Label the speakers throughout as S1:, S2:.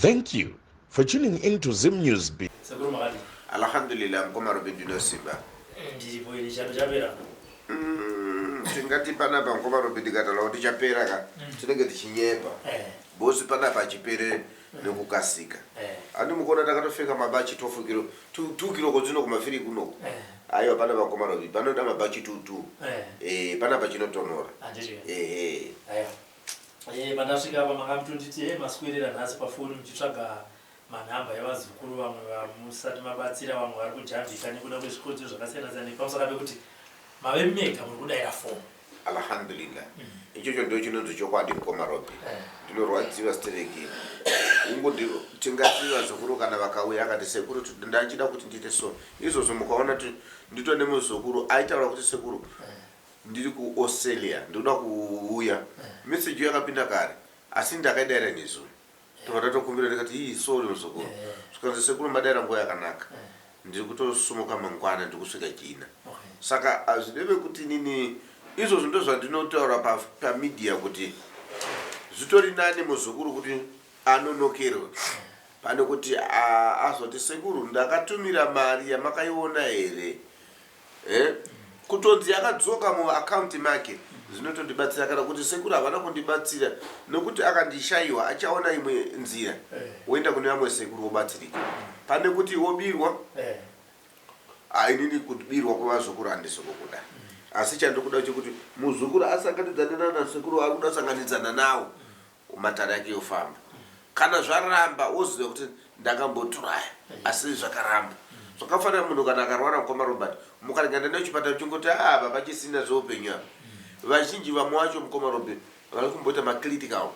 S1: Thank you for tuning in to Zim News Beat.
S2: Alhamdulillah, mkoma Robin Simba. Tingati pana pa mkoma Robin digata la oti chapera ka. Tinenge tichinyepa. Bosi pana pa chipere nekukasika. Andi mukona takatofika mabachi 12 kilo. 2 kilo kozino kumafiri kuno. Ayo pana pa mkoma Robin. Pana da mabachi 2. Pana pa chino tonora.
S3: Ayo. Bandasika pa makamtunditi maskwirira nhasi pa phone mchitsvaga manhamba yavazukuru vamwe vamusati mabatsira vamwe vari kujambika nekuda kwezvikotsi zvakasiyana siyana pamusaka pekuti mave mega muri kudayira fomu.
S2: Alhamdulillah. Ichocho ndo chinonzi chokwadi mkoma Robin. Ndinorwadziwa stereki. Ndiro tingati vazukuru kana vakauya akati sekuru ndachida kuti ndite so. Izvozvo mukaona kuti ndito nemuzukuru aitaura kuti sekuru ndiri ku Australia ndoda kuuya. Message yakapinda kare asi ndakaidayira nezuro. Tokatokumbira ndikati hii sorry muzukuru. Sikazi sekuru madaira nguva yakanaka. Ndiri kutosumuka mangwana ndikusvika China. Saka azvideve kuti nini izvozvo ndo zvandinotaura pa media kuti zvitori nani muzukuru kuti anonokerwa pane kuti azoti sekuru ndakatumira mari yamakaiona here kutonzi yakadzoka mu account make zvinotondibatsira kana kuti sekuru havana kundibatsira nokuti akandishayiwa achaona imwe nzira woenda kune vamwe sekuru wobatsirika pane kuti wobirwa inini kubirwa kwevazukuru handisokukuda asi chandikuda chekuti muzukuru asanganidzana nasekuru ari kuda sanganidzana nawo matare yake yofamba kana zvaramba woziva kuti ndakamboturaya asi zvakaramba zvakafanira munhu kana akarwara mukoma Robert mukaringana nechipatara chingoti baba chisina zveupenyu apa vazhinji vamwe vacho mukoma Robert vari kumboita macritical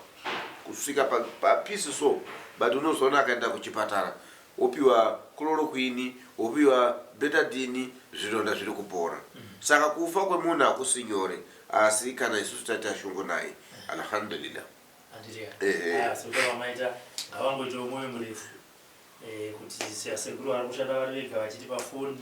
S2: kusvika papisi so but unozoona akaenda kuchipatara opiwa chloroquine opiwa betadine zvironda zviri kupora saka kufa kwemunhu hakusi nyore asi kana isusu taita shungu naye alhamdulillah.
S3: Maita havangoita mwoyo murefu kuti sekuru vari kushanda vari vega vachiti pafoni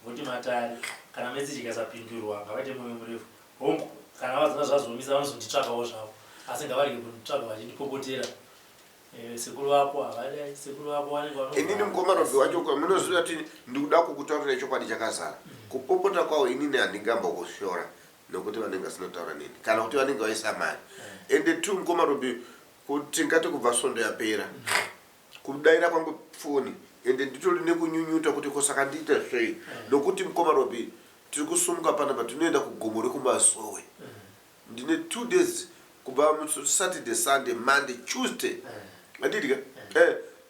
S3: voti matare kana message ikasapindurwa ngavaite mwoyo murefu hongu kana vazina zvazomisa vanozonditsvakawo zvavo asi ngavarege kunditsvaka vachindipopotera sekuru wako havadai sekuru wako vanenge
S2: inini mukoma Robin wacho munoziva kuti ndikuda kukutaurira chokwadi chakazara kupopota kwawo inini handingambokushora nokuti vanenge vasinotaura nini kana kuti vanenge vaisa mari ende tu mukoma Robin kuti ngati kubva svondo yapera kudayira kwangu foni ende nditori nekunyunyuta kuti kosaka ndiita sei nokuti mukoma Robin tiri kusumuka panapa tinoenda kugomo rekumasowe ndine 2 days kubva Saturday Sunday Monday Tuesday andidika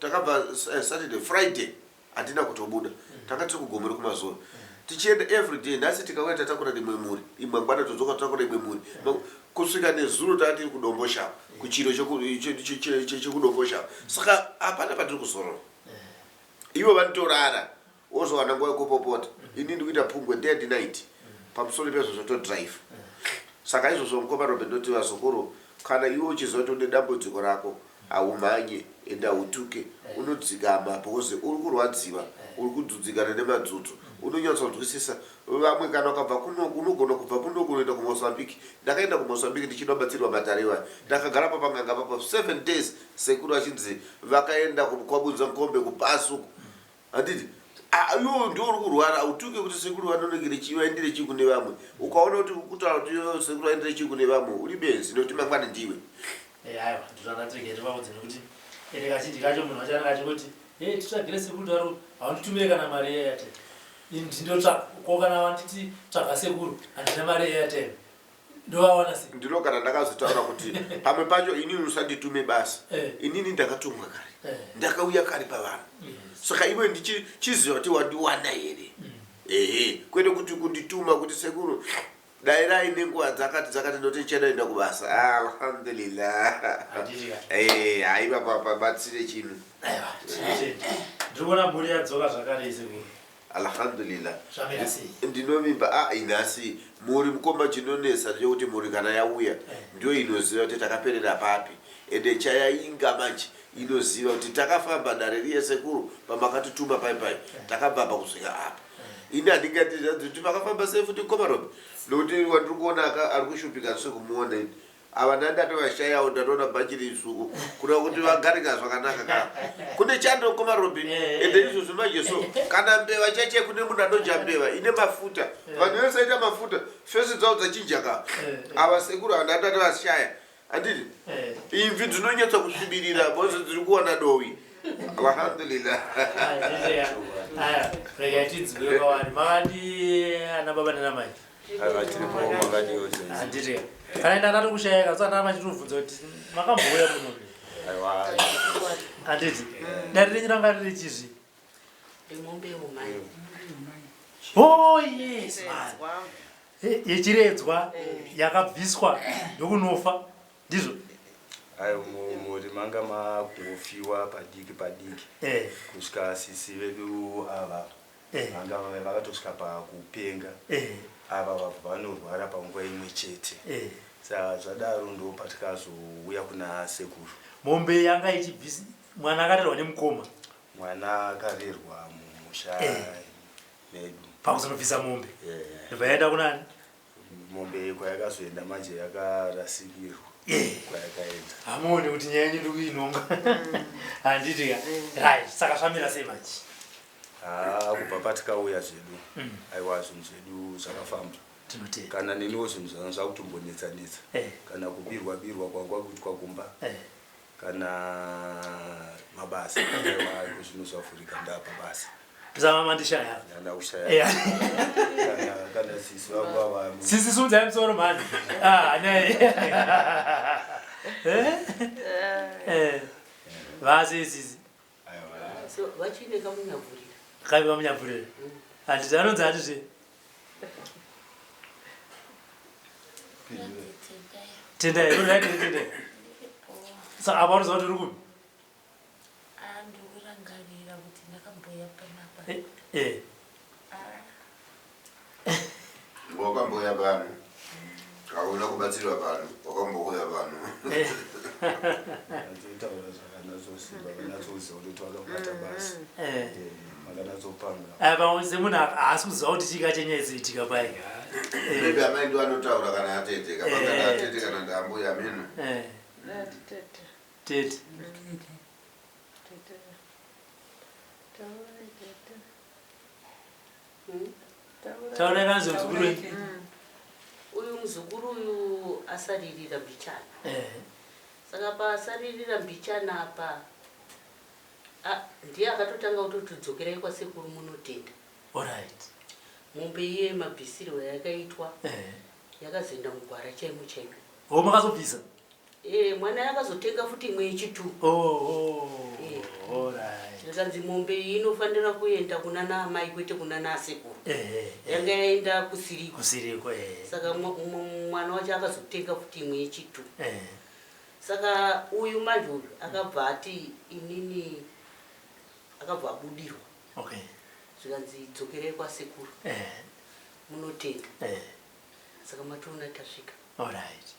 S2: takabva Saturday Friday hatina kutobuda takati kugomo rekumasowe tichienda every day nhasi tikauya tatakura nemwe muri imwe ngwana todzoka tatakura imwe muri kusvika nezuro tatiri kudombosha kuchiro chekudombosha saka hapana patiri kuzorora ivo vanotorara wozowana nguva yekupopota ini ndikuita pungwe day and night pamusoro pezvo zvotodrive saka izvozvo mukoma Robin ndoti vazukuru kana iwe uchiziva une dambudziko rako haumhanye ende hautuke unodzikama because uri kurwadziwa uri kudzudzikana nemadzudzu unonyatsanzwisisa vamwe kana ukabva kunoku unogona kubva kunoku unoenda kuMozambique ndakaenda kuMozambique ndichinobatsirwa matariwa ndakagara papanganga papo 7 days sekuru achinzi vakaenda kwabudza nkombe kupasuku handiti iwo ndio uri kurwara hautuke kuti sekuru vanonekere chivaendere chii kune vamwe ukaona kuti kutaura kuti sekuru aendere chii kune vamwe uri benzi nokuti mangwana ndiwe
S3: aiwa ndozvakatirikete vavudzi nekuti ende kazhinji kacho munhu achanaka achikuti titsvagire sekuru taro haunditumire kana mari yeairtel ndinotsvaka ko kana vanditi tsvaga sekuru handina mari yeairtel ndovawana sei
S2: ndinogara ndakazotaura kuti pamwe pacho inini usanditume basa inini ndakatumwa kare ndakauya kare pavanhu saka iwe ndichiziva kuti wandiwana here kwete kuti kundituma kuti sekuru dairai nenguva dzakati ndoti ndichadaenda kubasa alhamdulillah haiva pabatsire chinhu
S3: ndiri kuona mhuri yadzoka zvakare sekuru
S2: alhamdulillah ndinovimba inhasi muri mukoma chinonesa chokuti muri kana yauya ndio inoziva kuti takaperera papi ende chayainga manje inoziva kuti takafamba dare riye sekuru pamakatituma paipai takabva pakusvika apa ini handingati makafamba sei futi mukoma Robin nokuti wandiri kuona ari kushupika sekumuona ini ava ndandati vashaya ndatona bhachiri isuku kuda kuti vagarika zvakanaka ka kune chando kumarobi ende izvozvo manje so kana mbeva chache kune munhu anodya mbeva ine mafuta vanhu vesaita mafuta fesi dzavo dzachinja ka ava sekuru andandati vashaya handiti imvi dzinonyatsa kusvibirira bose dziri kuwana dowi alhamdulillah
S3: rega tidzibwe kwawani makati ana baba nana mai handiti kana enda ndati kushayika so ana machitobvunza kuti makambouya muno handiti dati renyiranga riri chizvi oh yes yechiredzwa yakabviswa ndokunofa ndizvo
S4: muri manga makufiwa padiki kusvika sisi vedu ava vanga vakatosvika pakupenga ava vabva vanorwara panguva imwe chete saka zvadaro ndo patikazouya kuna sekuru.
S3: Mombe yanga ichibvisa mwana akarerwa nemukoma.
S4: Mwana akarerwa mumusha medu.
S3: Pakuzonobvisa mombe. Vaenda kunani?
S4: Mombe kwayakazoenda manje yakarasikirwa. Kwayakaenda.
S3: Hamoni kuti nyaya yedu kuinonga. Handiti ka. Right, saka famira sei manje.
S4: Kubva patikauya zvedu. Aiwa zvinhu zvedu zvakafamba. Kana neniwo zvinhu zvanga zvakutombonetsa-netsa. Kana kubirwa kwanga kuitwa kumba. Kana mabasa aiwa zvinhu zvavhurika ndapa basa.
S3: Zama mandishaya.
S4: Nda ushaya. Kana sisi wababa.
S3: Sisi sunza msoro mani. Vasi sisi.
S4: Aiwa.
S5: So vachine kamunyavhurira.
S3: Kai kamunyavhurira. Andizanonza ati Tenda iro right tenda. Sa abantu zoti rukubi.
S5: Andikurangarira kuti ndakamboya panapa.
S2: Wakamboya vanhu. Kauna kubatsirwa vanhu, wakamboya vanhu.
S4: Nditaura zvakanazosimba vanatsoziva kuti twakabata basa. Makanazopanga.
S3: Apa munhu haasi kuziva kuti chika chenyaisiitika pai.
S2: Maybe amai ndo anotaura kana ateteka, kana ateteka kana ndamboya mino.
S3: Tete. Taura kanzo mzukuru.
S5: Uyu mzukuru uyu asaririra mbichana. Saka pasaririra mbichana apa ndiye akatotanga kutotidzokerai kwasekuru munotenda.
S3: Alright.
S5: Mombe iye mabhisirwe yakaitwa yakazoenda mugwara chaimo chaimo.
S3: Oh, makazobvisa?
S5: Mwana yakazotenga futi imwe yechitu.
S3: Alright.
S5: Ndakanzi mombe iyi inofanira kuenda kuna naamai kwete kuna nasekuru. Yanga yaenda kusiriko.
S3: Kusiriko
S5: Saka mwana wacho akazotenga futi imwe yechitu. Saka uyu manje uyu akabva ati inini akabva abudirwa.
S3: Okay.
S5: Zvikanzi dzokerei kwasekuru. Munotenda. Saka matona tasvika.
S3: Alright.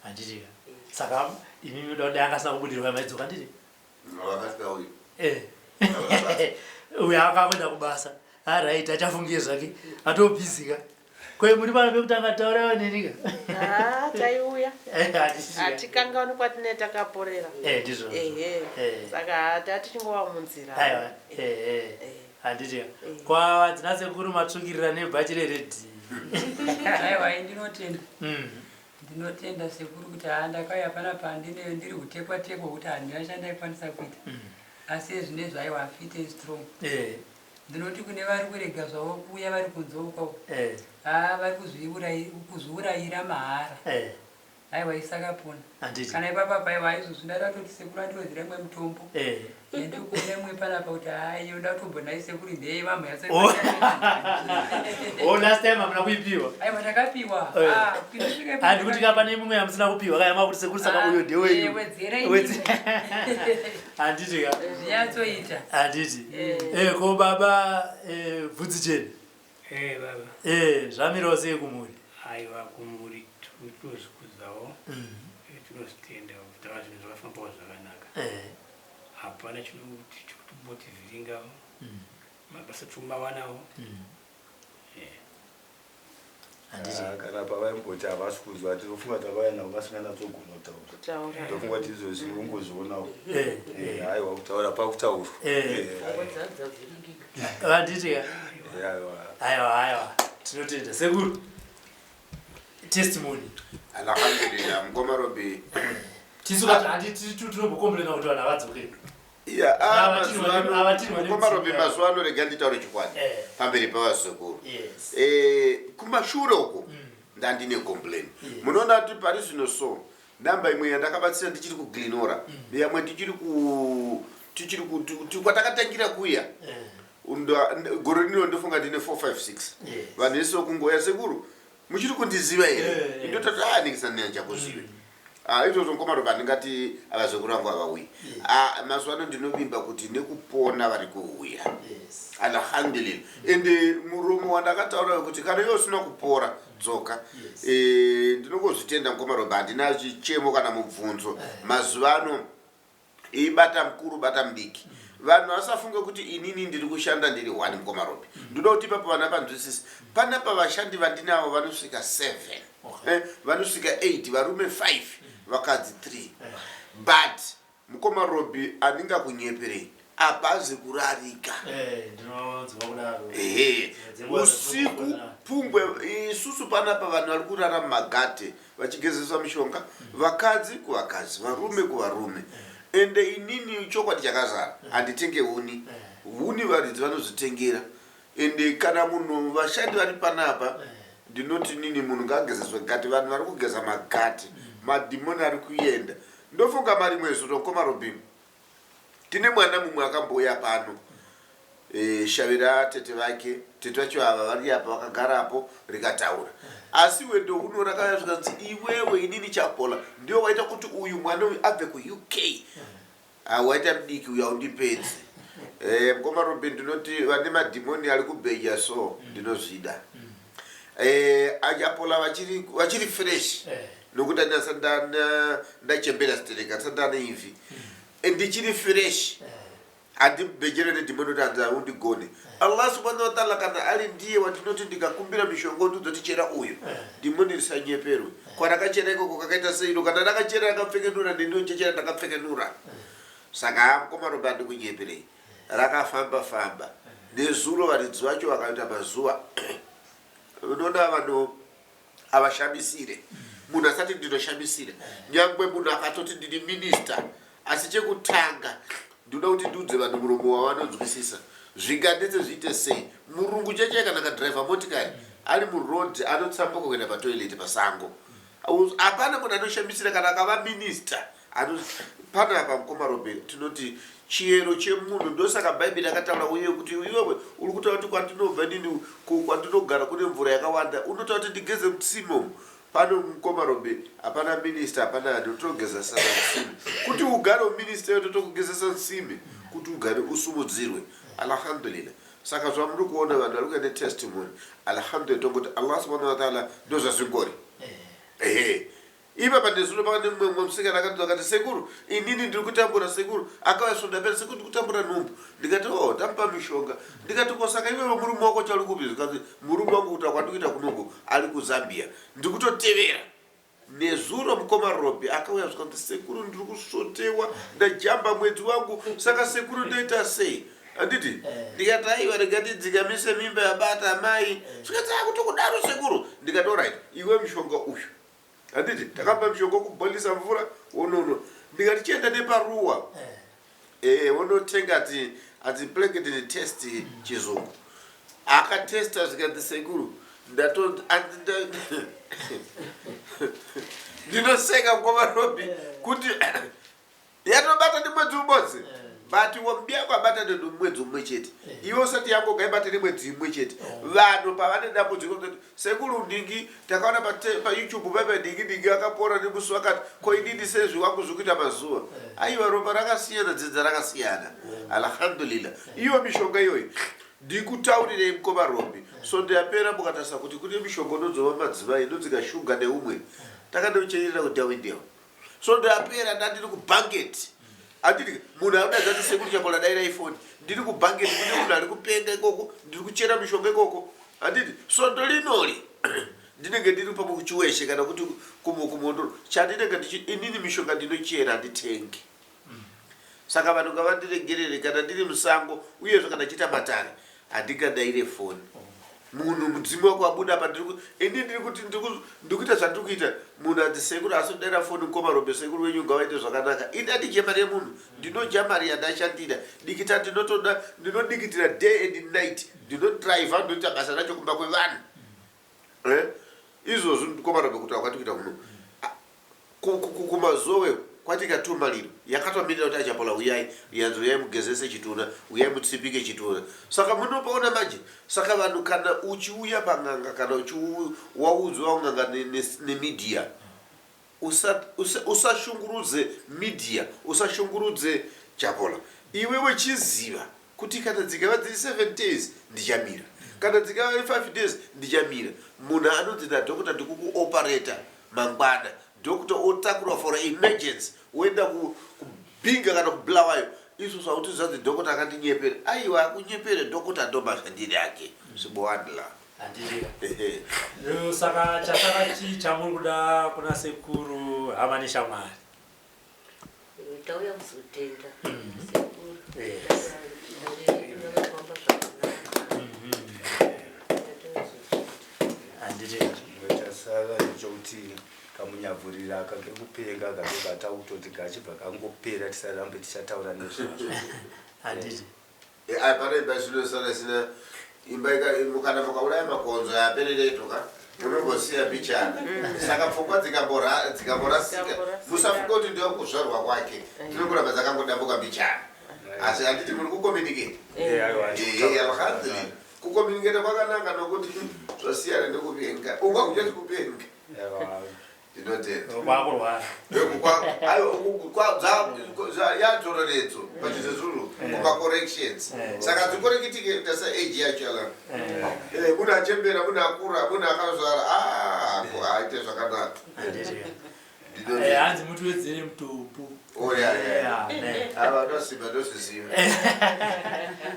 S3: Handitika. Saka imimi ndoda akasina kubudirwa maidzoka ndiri.
S2: Wakasika uyu.
S3: Uyu akakwenda kubasa. Alright, achafungie zvake. Atobvisika. Kwe muri pano pekutanga taurawo nenika.
S6: Taiuya. Atikangani kwatine takaporera.
S3: Ndizvo.
S6: Saka tatichingowa munzira.
S3: Aiwa. Handitika. Kwa dzina sekuru matsvukirira nebhachire redhi.
S7: Aiwa ndinotenda. Ndinotenda sekuru kuti ndakauya panapa ndiri kutekwa-tekwa kuti handinashanda ikwanisa kuita. Asi zvine zvaiwa fit and strong. Ndinoti kune vari kurega zvavo kuuya vari kunzoukawo. Vari kuzviurayira mahara. Aiwa isakapona. Kana ipapa paiwa izvozvi ndadatoti sekuru andiwedzera imwe mutombo. Ndikuona imwe panapa kuti yoda kutombonai sekuru ndei vamwe yase.
S3: Last time hamuna kuipiwa.
S7: Aiwa ndakapiwa.
S3: Handikuti kapane mumwe yamusina kupiwa kayama kuti sekuru saka uyo ndewenyu. Handitika.
S7: Zviyatsoita.
S3: Handiti. Ko baba bvudzi cheni.
S8: Baba.
S3: Zvamirawo sei kumuri?
S8: Aiwa kumuri tozvikudzawo. Tinozvitenda kuti tava zvinhu zvakafambawo zvakanaka. Hapana chinotimbotivhiringawo. Mabasa tomawanawo.
S4: kana pavaimboti havasi kuzwa tinofunga tavaya navo vasingana tsogona kutaura tofunga kuti izvozvi ungozvionawo haiwa kutaura pakutaurwa
S3: vanditi aiwa tinotenda sekuru testimony
S2: alhamdulillah mkomarobi
S3: tinombokomplena kuti vanhu havadzokeri
S2: mkomarobi mazuva ano rega nditaure chikwadi pamberi pavazukuru kumashure uko ndandine complain munoona kuti pari zvino so namba imwe yandakabatsira ndichiri kuglinora yamwe tichiri kwatakatangira kuya gore rino ndofunga ndine 456 vanhu vese kungoya sekuru muchiri kundiziva here indotati ndingisanyanjakuzive izvozvo nkomaroba ndingati avazukuru vangu havauyi mazuva ano ndinovimba kuti nekupona vari kuuya alhamdulillah ende muromo wandakataura kuti kana iwe usina kupora dzoka ndinongozvitenda nkomaroba handina chichemo kana mubvunzo mazuva ano ibata mukuru bata mudiki vanhu vasafunge kuti inini ndiri kushanda ndiri 1 mkomarobi ndoda kuti ipapo vana panzwisisi panapa vashandi vandinavo vanosvika 7 vanosvika 8 varume 5 vakadzi 3 but mukomarobi andingakunyeperei apazi kurarika usiku pungwe isusu panapa vanhu vari kurara mumagate vachigezeswa mishonga vakadzi kuvakadzi varume kuvarume ende inini chokwadi chakazara handitenge huni varidzi vanozvitengera ende kana munhu vashandi vari panapa ndinoti nini munhu ngaagezeswe gati vanhu vari kugeza magati madhimoni ari kuenda ndofunga marimwe zuro nkomarobi tine mwana mumwe akambouya pano shavira tete vake tete vacho ava vari apa vakagarapo rikataura asi wendo uno rakayasvika kuti iwewe inini chapola ndio waita kuti uyu mwana uyu abve kuuk waita mudiki uya undipedze mkomarobi ndinoti vane madhimoni ari kubheja so ndinozvida achapola vachiri fresh nokuti ndachembera stereka sandane ivi ndichiri fresh handibhejere nedhimoni kuti handaundigone allah subhanahu wa ta'ala kana ari ndiye wandinoti ndikakumbira mishonga ndizotichera uyu dhimoni risanyeperwe kwanakachera ikoko kakaita seino kana ndakachera akapfekenura ndinochechera ndakapfekenura saka mkomarobi handikunyeperei rakafamba nezuro varidzi vacho vakaita mazuva unoona vanhu avashamisire munhu asati ndinoshamisira nyangwe munhu akatoti ndini minista asi chekutanga ndinoda kuti ndiudze vanhu muromo wavanonzwisisa zvingandetse zviite sei murungu cheche kana kadhiraivha motikari ari murodhi anotsambuka kuenda patoileti pasango hapana munhu anoshamisira kana akava minista panapa mkomarobi tinoti chiyero chemunhu ndosaka bhaibheri akataura uye kuti iwewe uri kutaura kuti kwandinobva nini kwandinogara kune mvura yakawanda unotaura kuti ndigeze mutsimo pano mkomarobi hapana minista hapana ani utogeza sana nsime kuti ugare uminista yo totokugezesa nsime kuti ugare usumudzirwe alhamdulillah saka zvamuri kuona vanhu vari kuenda testimony alhamdulillah tongoti allah subhanahu wa ta'ala ndozvazvingori ipa pandezuro pakane mumwe musikana akati sekuru inini ndiri kutambura sekuru akavasvondapera sekuru ndiri kutambura nhumbu ndikati tampa mishonga ndikati kosaka iwewe murume wako chauri kupi zvikati murume wangu kuti akwandikuita kunongo ari kuzambia ndiri kutotevera nezuro mukomarobi akauya zvikati sekuru ndiri kusvotewa ndajamba mwedzi wangu saka sekuru ndoita sei anditi ndikati aiwa regatidzikamise mimba yabata mai zvikati akutokudaro sekuru ndikati orit iwe mishonga uyu handiti takapa mishonga kubholisa mvura wonono ndikati chienda neparuwa wonotenga ati pleketini test chizungu akatesta zvikati sekuru ndinoseka mkomarobi kuti yatobata ndimwedzi umodzi but wambia kwabata ndimwedzi umwe chete iwe usati yangu gaibata nemwedzi umwe chete vanhu pavane dambudziko kuti sekuru ndingi takaona pa YouTube pepe ndingi akapora nemusi wakati koinini sezvi wangu zvikuita mazuva aiwa ropa rakasiyana dzidza rakasiyana alhamdulillah iyo mishonga iyoyi ndikutaurirei mkomarobi so ndiyapera mukatarisa kuti kune mishonga unodzova madzivai inodzikashuga neumwe takandocherera kudhawindewa so ndiyapera ndandiri kubhangeti anditi munhu audadza kuti sekuru chapola daira iphone ndiri kubhangeti kune munhu ari kupenga ikoko ndiri kuchera mishonga ikoko anditi so ndolinori ndinenge ndiri pamuchiweshe kana kuti kumondoro chandinenge inini mishonga ndinochera handitengi. Saka vanhu ngavandiregerere kana ndiri musango uyezve kana chiita matare handingadayire foni. Munhu mudzimu wako wabuda apa ini ndiri kuti ndikuita zvandiri kuita munhu ati sekuru asodera foni Komarombe sekuru wenyu ngavaite zvakanaka. Ini handidye mari yemunhu ndinodya mari yandashandira dikita ndinodikitira day and night ndinodriva ndoita basa racho kumba kwevanhu. Izvozvo Komarombe kuti wakwatikuita muno kumazowe kwatikatuma lino yakatomirira kuti achapola uyai yanzo uyai mugezese chituna uyai mutsipike chituna. Saka munopaona manje saka vanhu kana uchiuya pang'anga kana waudzwa ung'anga nemedia usashungurudze media usashungurudze Chapola. Iwewe chiziva kuti kana dzikava dziri 7 days ndichamira kana dzikava 5 days ndichamira. Munhu anonzi nadhokota ndikukuoperator mangwana Doctor otakura for emergency wenda kubinga kana kublawayo isu sauti zati dokota akandinyepera aiwa akunyepere dokota ndo mashandiri yake sibowadla
S3: andiri saka chataka chamuri kuda kuna sekuru hamani shamwari
S5: tauya kuzotenda sekuru
S3: andiri
S4: chasara chouti kamunyavhurira akange kupenga akange katautoti gachibva kangopera tisarambe tichataura nezvazvo.
S3: Handiti.
S2: Pane imba zvinosara sina imba kana mukauraya makonzo yapereretoka munombosiya bichana. Saka pfungwa dzikamborasika musafunga kuti ndiwa kuzvarwa kwake dzinokuramba dzakangodambuka bichana. Asi handiti muri kukomunicate. Alhamdulillah kukomunicate kwakanaka nokuti zvasiyana nekupenga. Ungauchati kupenga.
S3: Kwakurwara.
S2: Yadzororedzo pachizezuru kuma-corrections. Saka dzikorekitike tasa age yacho yala. Munhu achembera, munhu akura, munhu akazvara, aite zvakanaka.
S3: Hanzi mutuwedzere mutombo.
S2: Ava ndosimba ndozviziva.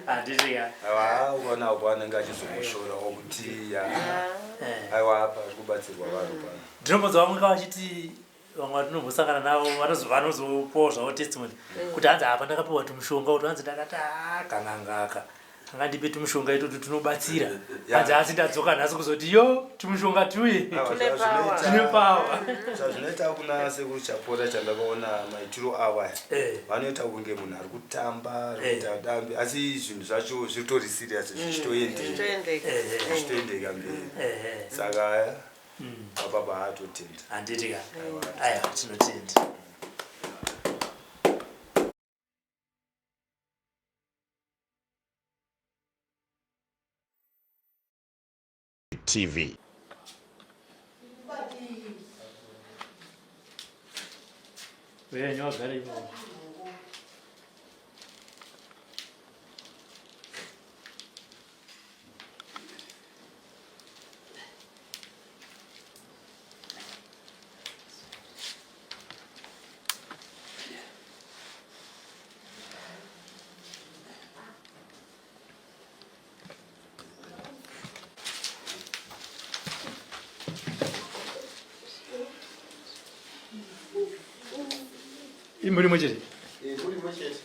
S3: Handiti ya.
S4: Uona wanenge achizomushorawo kuti aiwa apa kubatsirwa vanhu pano.
S3: Ndinombodza vamwe vachiti vamwe vatinombosangana navo vanozopawo zvavo testimony kuti hanzi apa ndakapiwa tumushonga kuti hanzi ndakati kanangaka angandipe tumushonga itotu tunobatsira hanzi asi ndadzoka nhasi kuzoti yo tumushonga tuye tine pawa.
S4: Zvazvinoita kuna sekuru Chapola chandakaona maitiro ava vanoita kunge munhu ari kutamba ari kuita dambe asi zvinhu zvacho zvitori serious zvichitoendeka mberi. Saka baba haatotenda.
S3: Handiti ka. Aya tinotenda.
S1: TV.
S3: Wewe nyoa gari hiyo. Muri mochete.
S2: Muri mochete.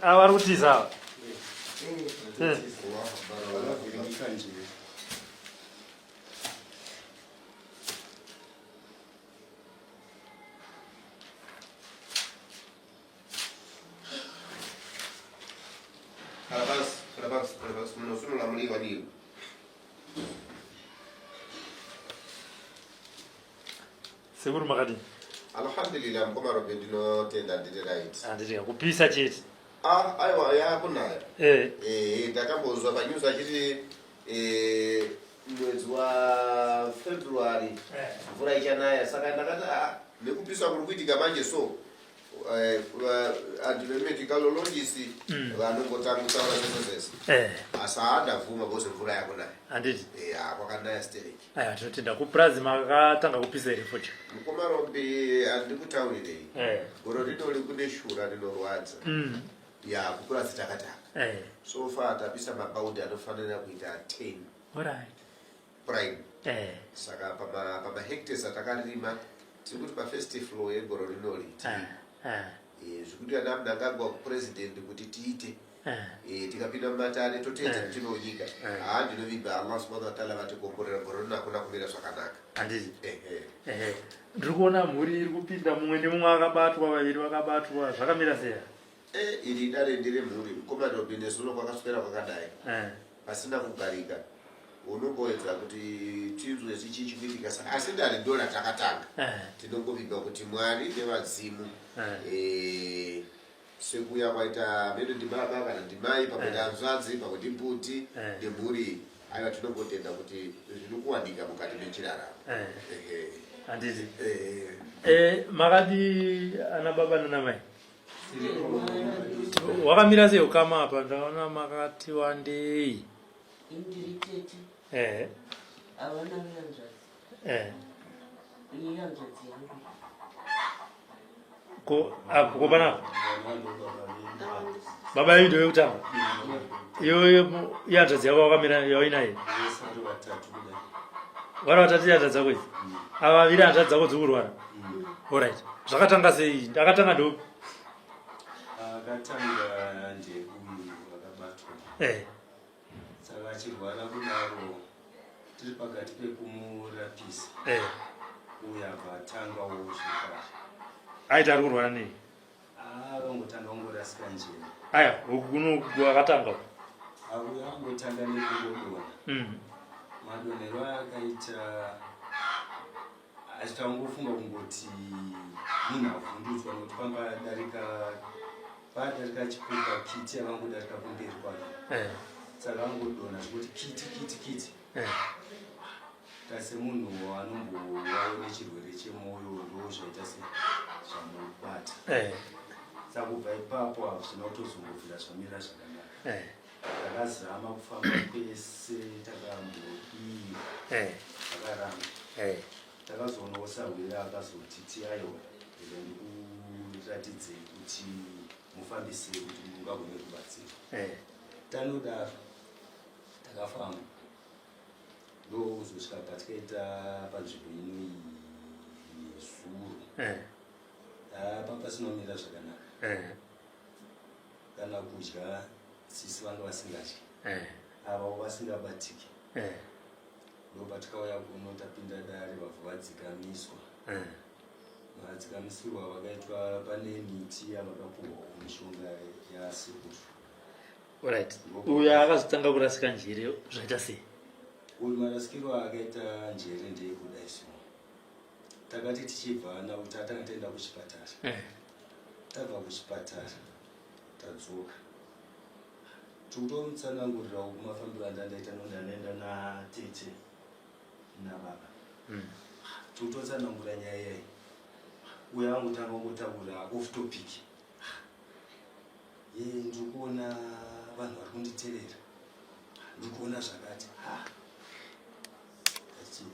S3: Avari kutiza.
S2: Carabas, nosotros la moliva ni.
S3: Seguro makadi.
S2: Alhamdulillah Komarombe ndinotenda ndiri right.
S3: Handiti kupisa chete.
S2: Aiwa yakunaya. Ndakambozwa panews achiti mwedzi wa February mvura ichanaya saka ndakati nekupisa kuri kuitika manje so antimedical logisi vanongotangutaura zvesezvese asada vhuma bose mvura yako naye
S3: handiti
S2: kwakanaya stereki
S3: aya tinotenda kupurazi makatanga kupisa here futi
S2: mukomarombe handiri kutaurirei goro rinori kune shura rinorwadza ya kupurazi takataka so far tapisa mabhaudi anofanira kuita 10 prime saka pamahectares atakarima tiri kuti pafirst floor yegoro rinori zvikuti ana munangagwa kupresident kuti tiite tikapinda mumatare toteedza tinonyika ndinoviga Allah subhanahu wa ta'ala vatikomborera goro rino hakuna kumira zvakanaka
S3: handiti ndiri kuona mhuri iri kupinda mumwe nemumwe akabatwa vaviri vakabatwa zvakamira seya
S2: iri dare ndiri mhuri mukomarobi nezuno kwakaswera kwakadai pasina kugarika unongoedza kuti tinzwe chichichiitika asi dare ndo ratakatanga tinongoviga kuti mwari nevadzimu sekuya kwaita medo ndibaba kana ndimai pamwe ndanzvadzi pamwe ndimbuti nemhuri aiva tinongotenda kuti zvirikuwanika mukati mechiraramo
S3: handiti makadi ana baba nana mai wakamira sei ukama apa ndaona makati wandei
S5: indiri tete avana muyanzvadzi iyanzvadzi yangu
S3: ko panapa baba yudo yekutanga iyoyo yanzvadzi yako wakamira yainaye vari vatatu yanzvadzi dzako idzi ava vaviri hanzvadzi dzako dzikurwara alright zvakatanga sei akatanga ndopi
S4: akatanga ndeuyu wakabatwa saka achirwara kudaro tiri pakati pekumurapisa uye abva atangawo zvekare
S3: aita ari kurwara nei
S4: vangotanga ungorasika njera
S3: aya kuno akatanga
S4: auya angotanga nekungodona madonero aya akaita achitangofunga kungoti munhu avhundutswa nokuti padarika chipuka kiti avangodarika kumberi kwayo saka angodona zvekuti kiti kasemunhu anombowawo nechirwere chemwoyo ndo zvaita zvamubata saka kubva ipapo hazvina kutozongovira zvamira zvakanaka takazama kufamba kwese takambodii takaramba takazoonawo sarwere akazoti tiaiwa ndikutiratidze kuti mufambisei kuti mungagone kubatsira tanodaro takafamba ndokuzosvika patikaita panzvimbo ino yezuro papasinomira zvakanaka kana kudya sisi vanga vasingadyi avavo vasingabatiki ndopatikauya kuno tapinda dare vabva vadzikamiswa vadzikamisirwa vakaitwa pane miti yavakapuhwa mishonga yasekuru
S3: alright uyo akazotanga kurasika njere zvaita sei
S4: uyu marasikiro akaita njere ndeyekudaiso takati tichibva nakuti atanga taenda kuchipatara tabva kuchipatara tadzoka tikutomutsanangurirawo kumafambiro andandaita nondanaenda natete nababa tikutotsanangura nyaya yai uyo angotanga ungotaura off topic ndikuona vanhu vari kunditeerera ndikuona zvakati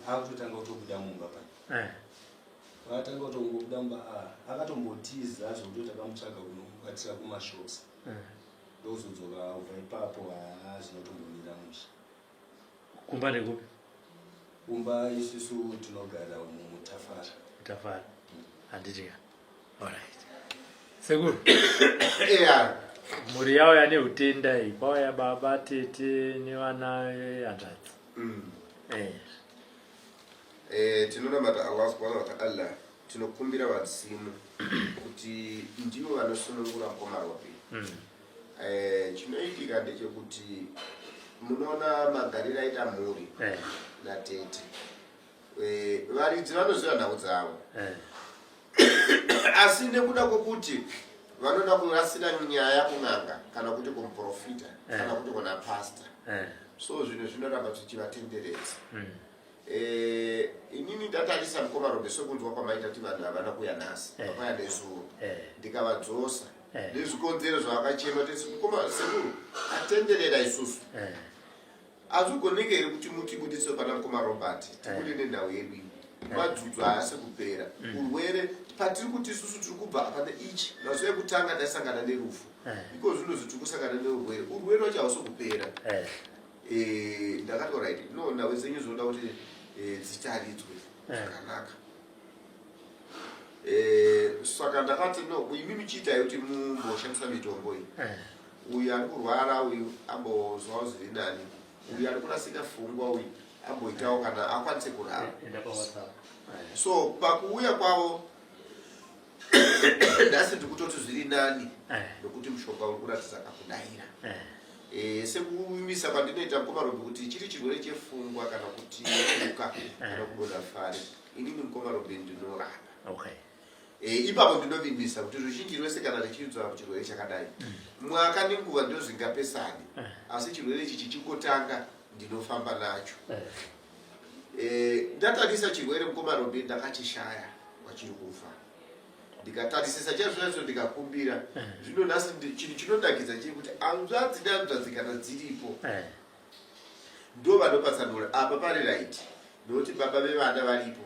S4: akutotanga kutobuda mumba pani vakatanga kutongobuda mumba akatombotiza zvokuti takamutsvaga kunomubatira kumashops ndozodzoka ubva ipapo zvinotombomira musha
S3: kumba nekupi
S4: kumba isusu tinogara mutafara
S3: handitika alright sekuru mhuri yavo yane utenda iyi kwauya baba tete nevana hanzvadzi
S2: tinonamata Allah subhanahu wa ta'ala tinokumbira vadzimu kuti ndivo vanosunungura komaropi chinoitika ndechekuti munoona magariro aita mhuri natete varidzi vanoziva nhau dzavo asi nekuda kwokuti vanoda kurasira nyaya kun'anga kana kuti kumuprofita kana kuti kuna pasta so zvino zvinoramba tichivatenderedza inini ndatarisa Mukomarobe sokunzwa kwamaita kuti vanhu havana kuya nasi vakauya nezuvo ndikavadzosa nezvikonzero zvavakachema sekuru atenderera isusu hazvigoneke here kuti mutibudise pana Mukomarobati tibude nendau yedu madzudzu haasi kupera urwere patiri kuti isusu tiri kubva pane ichi mazuva ekutanga tasangana nerufu iko zvino tiri kusangana neurwere wacho hausi kupera ndakati right no ndau dzenyu zvinoda kuti dzitaridzwe zvakanaka saka ndakati no imi muchiitai kuti mumboshandisa mitombo iyi uyu ari kurwara uyu ambozwawo zviri nani uyu ari kurasika pfungwa uyu amboitawo kana akwanise kurara so pakuuya kwavo nhasi ndikutoti zviri nani nokuti mushonga uri kuratidza kakudayira sekuimisa kwandinoita Mukomarobe kuti chiri chirwere chepfungwa kana kuti kuka kana kubuda fare inini Mukomarobe ndinorapa ipapo ndinovimbisa kuti ruzhinji rwese kana richinzwa chirwere chakadai mwaka nenguva ndozvingapesani asi chirwere ichi chichingotanga ndinofamba nacho ndatarisa chirwere Mukomarobe ndakachishaya wachiri kufa ndikatarisisa chazvazvo ndikakumbira zvino nhasi chinhu chinodakidza chiri kuti anzvadzi neanzvadzi kana dziripo ndo vanopatsanura apa pari right nokuti baba vevana varipo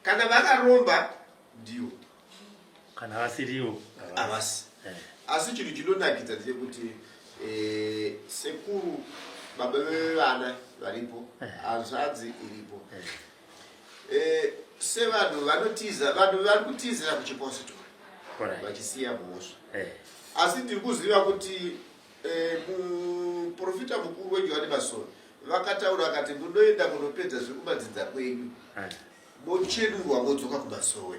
S2: kana vakaromba ndiwo
S3: kana vasiriwo
S2: havasi asi chinhu chinodakidza ndechekuti sekuru baba vevana varipo anzvadzi iripo sevanhu vanotiza vanhu vari kutizira kuchipositori vachisiya mhosva asi ndiri kuziva kuti muprofita mukuru weJohani Masowe vakataura vakati munoenda munopedza zvekumadzidza kwenyu mochenurwa modzoka kuMasowe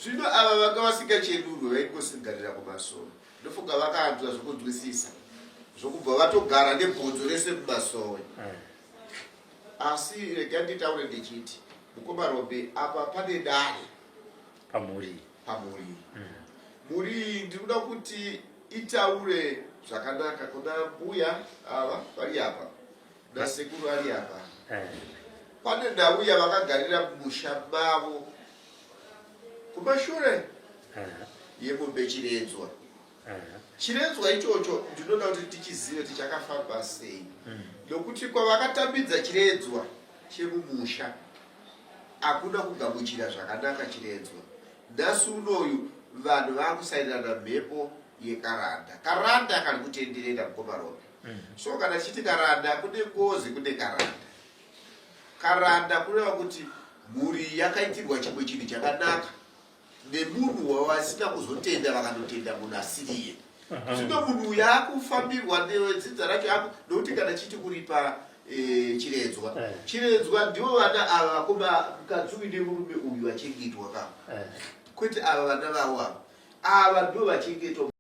S2: zvino ava vanga vasingachenurwe vaingosingarira kuMasowe ndofunga vakaanzwa zvokunzwisisa zvokubva vatogara nebhonzo rese muMasowe asi rega nditaure ndichiti Mukomarobe apa pane dare
S3: pamuri
S2: muri ndikuda kuti itaure zvakanaka kuna mbuya ava vari apa nasekuru ari apa pane ndau yavakagarira musha mavo kumashure yemombe Chiredzwa Chiredzwa ichocho ndinoda kuti tichizive tichakafamba sei nokuti kwavakatambidza Chiredzwa chemumusha hakuna kugamuchira zvakanaka Chiredzwa nhasi unoyu vanhu vakusairana mhepo yekaranda kari kutenderera Mukomarobe so kana chiti karanda kune ngozi kune karanda kureva kuti mhuri yakaitirwa chimwe chinhu chakanaka nemunhu wavasina kuzotenda vakanotenda munhu asiriye zvino munhu uyu akufambirwa nedzidza racho nokuti kana chiti kuripa Chiredzwa ndivo vana ava vakoma mukadzi uyu nemurume uyu vachengetwa kwete ava vana vavo ava ndo vachengetwa